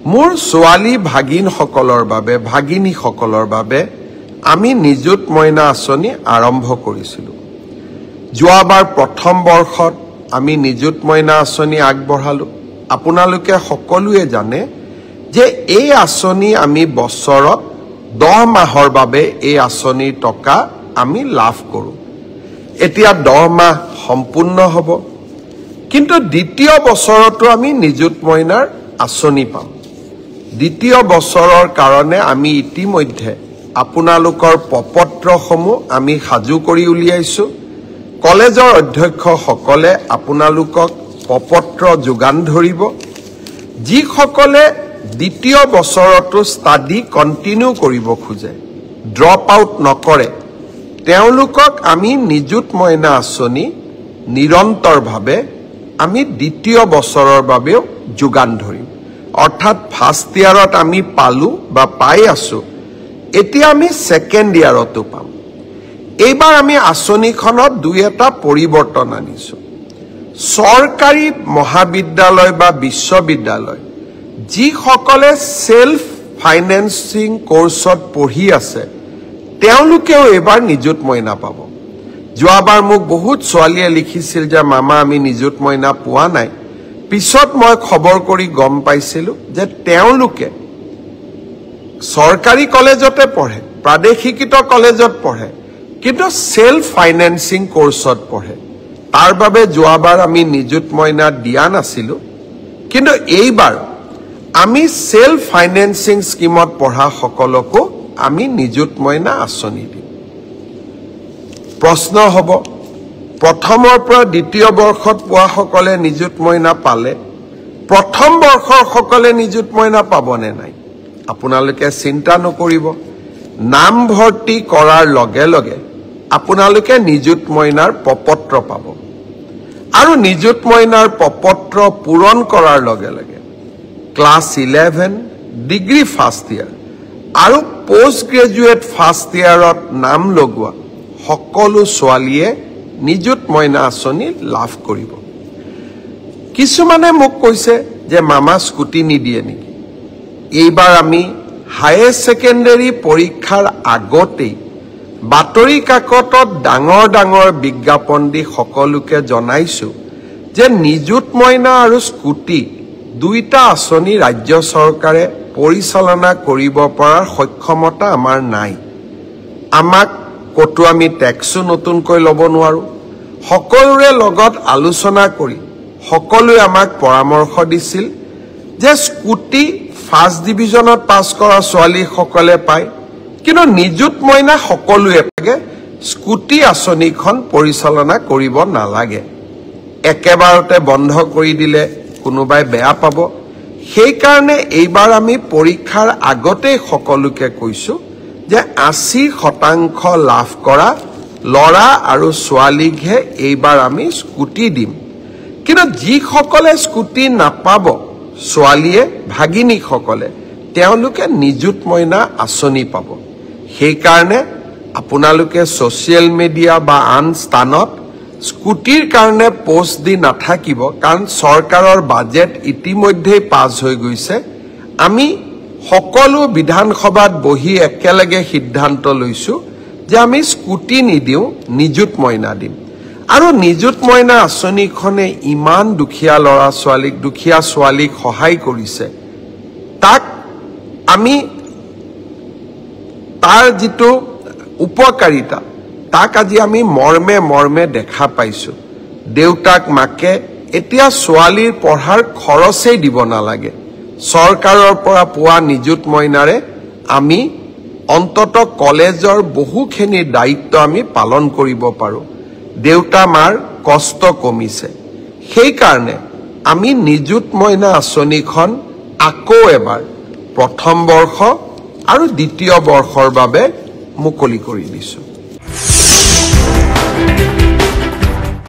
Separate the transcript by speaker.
Speaker 1: মোৰ ছোৱালী ভাগিনসকলৰ বাবে ভাগিনীসকলৰ বাবে আমি নিযুত মইনা আঁচনি আৰম্ভ কৰিছিলোঁ। যোৱাবাৰ প্ৰথম বৰ্ষত আমি নিযুত মইনা আঁচনি আগবঢ়ালোঁ। আপোনালোকে সকলোৱে জানে যে এই আঁচনি আমি বছৰত 10 মাহৰ বাবে এই আঁচনিৰ টকা আমি লাভ কৰোঁ। এতিয়া 10 মাহ সম্পূৰ্ণ হ'ব, কিন্তু দ্বিতীয় বছৰতো আমি নিযুত মইনাৰ আঁচনি পাম। দ্বিতীয় বছৰৰ কাৰণে আমি ইতিমধ্যে আপোনালোকৰ প্ৰপত্ৰসমূহ আমি সাজু কৰি উলিয়াইছোঁ। কলেজৰ অধ্যক্ষসকলে আপোনালোকক প্ৰপত্ৰ যোগান ধৰিব। যিসকলে দ্বিতীয় বছৰতো ষ্টাডি কণ্টিনিউ কৰিব খোজে, ড্ৰপ আউট নকৰে, তেওঁলোকক আমি নিযুত মইনা আঁচনি নিৰন্তৰভাৱে আমি দ্বিতীয় বছৰৰ বাবেও যোগান ধৰিম। অৰ্থাৎ ফাৰ্ষ্ট ইয়াৰত আমি পালোঁ বা পাই আছোঁ, এতিয়া আমি ছেকেণ্ড ইয়াৰতো পাম। এইবাৰ আমি আঁচনিখনত 2-এটা পৰিৱৰ্তন আনিছোঁ। চৰকাৰী মহাবিদ্যালয় বা বিশ্ববিদ্যালয় যিসকলে সেলফ ফাইনেন্সিং কোৰ্সত পঢ়ি আছে, তেওঁলোকেও এইবাৰ নিযুত মইনা পাব। যোৱাবাৰ মোক বহুত ছোৱালীয়ে লিখিছিল যে মামা আমি নিযুত মইনা পোৱা নাই। পিছত মই খবৰ কৰি গম পাইছিলোঁ যে তেওঁলোকে চৰকাৰী কলেজতে পঢ়ে, প্ৰাদেশিকৃত কলেজত পঢ়ে, কিন্তু সেলফ ফাইনেন্সিং কোৰ্সত পঢ়ে। তাৰ বাবে যোৱাবাৰ আমি নিযুত মইনা দিয়া নাছিলোঁ, কিন্তু এইবাৰ আমি সেলফ ফাইনেন্সিং স্কিমত পঢ়া সকলকো আমি নিযুত মইনা আঁচনি দিম। প্ৰশ্ন হ'ব, প্ৰথমৰ পৰা দ্বিতীয় বৰ্ষত পোৱা সকলে নিযুত মইনা পালে, প্ৰথম বৰ্ষৰ সকলে নিযুত মইনা পাবনে নাই? আপোনালোকে চিন্তা নকৰিব, নাম ভৰ্তি কৰাৰ লগে লগে আপোনালোকে নিযুত মইনাৰ প্ৰপত্ৰ পাব। আৰু নিযুত মইনাৰ প্ৰপত্ৰ পূৰণ কৰাৰ লগে লগে ক্লাছ 11 ডিগ্ৰী ফাৰ্ষ্ট ইয়াৰ আৰু পোষ্ট গ্ৰেজুৱেট ফাৰ্ষ্ট ইয়াৰত নাম লগোৱা সকলো ছোৱালীয়ে নিযুত মইনা আঁচনি লাভ কৰিব। কিছুমানে মোক কৈছে যে মামা স্কুটি নিদিয়ে নেকি? এইবাৰ আমি হায়াৰ ছেকেণ্ডাৰী পৰীক্ষাৰ আগতেই বাতৰি কাকতত ডাঙৰ ডাঙৰ বিজ্ঞাপন দি সকলোকে জনাইছোঁ যে নিযুত মইনা আৰু স্কুটি 2টা আঁচনি ৰাজ্য চৰকাৰে পৰিচালনা কৰিব পৰাৰ সক্ষমতা আমাৰ নাই। আমাক কতো আমি টেক্সো নতুনকৈ ল'ব নোৱাৰোঁ। সকলোৰে লগত আলোচনা কৰি সকলোৱে আমাক পৰামৰ্শ দিছিল যে স্কুটি ফাৰ্ষ্ট ডিভিজনত পাছ কৰা ছোৱালীসকলে পায়, কিন্তু নিযুত মইনা সকলোৱে পাগে, স্কুটি আঁচনিখন পৰিচালনা কৰিব নালাগে। একেবাৰতে বন্ধ কৰি দিলে কোনোবাই বেয়া পাব। সেইকাৰণে এইবাৰ আমি পৰীক্ষাৰ আগতেই সকলোকে কৈছোঁ যে 80% লাভ কৰা ল'ৰা আৰু ছোৱালীকহে এইবাৰ আমি স্কুটি দিম। কিন্তু যিসকলে স্কুটি নাপাব, ছোৱালীয়ে ভাগিনীসকলে, তেওঁলোকে নিযুত মইনা আঁচনি পাব। সেইকাৰণে আপোনালোকে ছ'চিয়েল মিডিয়া বা আন স্থানত স্কুটিৰ কাৰণে পোষ্ট দি নাথাকিব, কাৰণ চৰকাৰৰ বাজেট ইতিমধ্যেই পাছ হৈ গৈছে। আমি সকলো বিধানসভাত বহি একেলগে সিদ্ধান্ত লৈছোঁ যে আমি স্কুটি নিদিওঁ, নিযুত মইনা দিম। আৰু নিযুত মইনা আঁচনিখনে ইমান দুখীয়া ল'ৰা ছোৱালীক, দুখীয়া ছোৱালীক সহায় কৰিছে, তাক আমি তাৰ যিটো উপকাৰিতা তাক আজি আমি মৰ্মে মৰ্মে দেখা পাইছোঁ। দেউতাক মাকে এতিয়া ছোৱালীৰ পঢ়াৰ খৰচেই দিব নালাগে। চৰকাৰৰ পৰা পোৱা নিযুত মইনাৰে আমি অন্তত কলেজৰ বহুখিনি দায়িত্ব আমি পালন কৰিব পাৰোঁ। দেউতা মাৰ কষ্ট কমিছে। সেইকাৰণে আমি নিযুত মইনা আঁচনিখন আকৌ এবাৰ প্ৰথম বৰ্ষ আৰু দ্বিতীয় বৰ্ষৰ বাবে মুকলি কৰি দিছোঁ।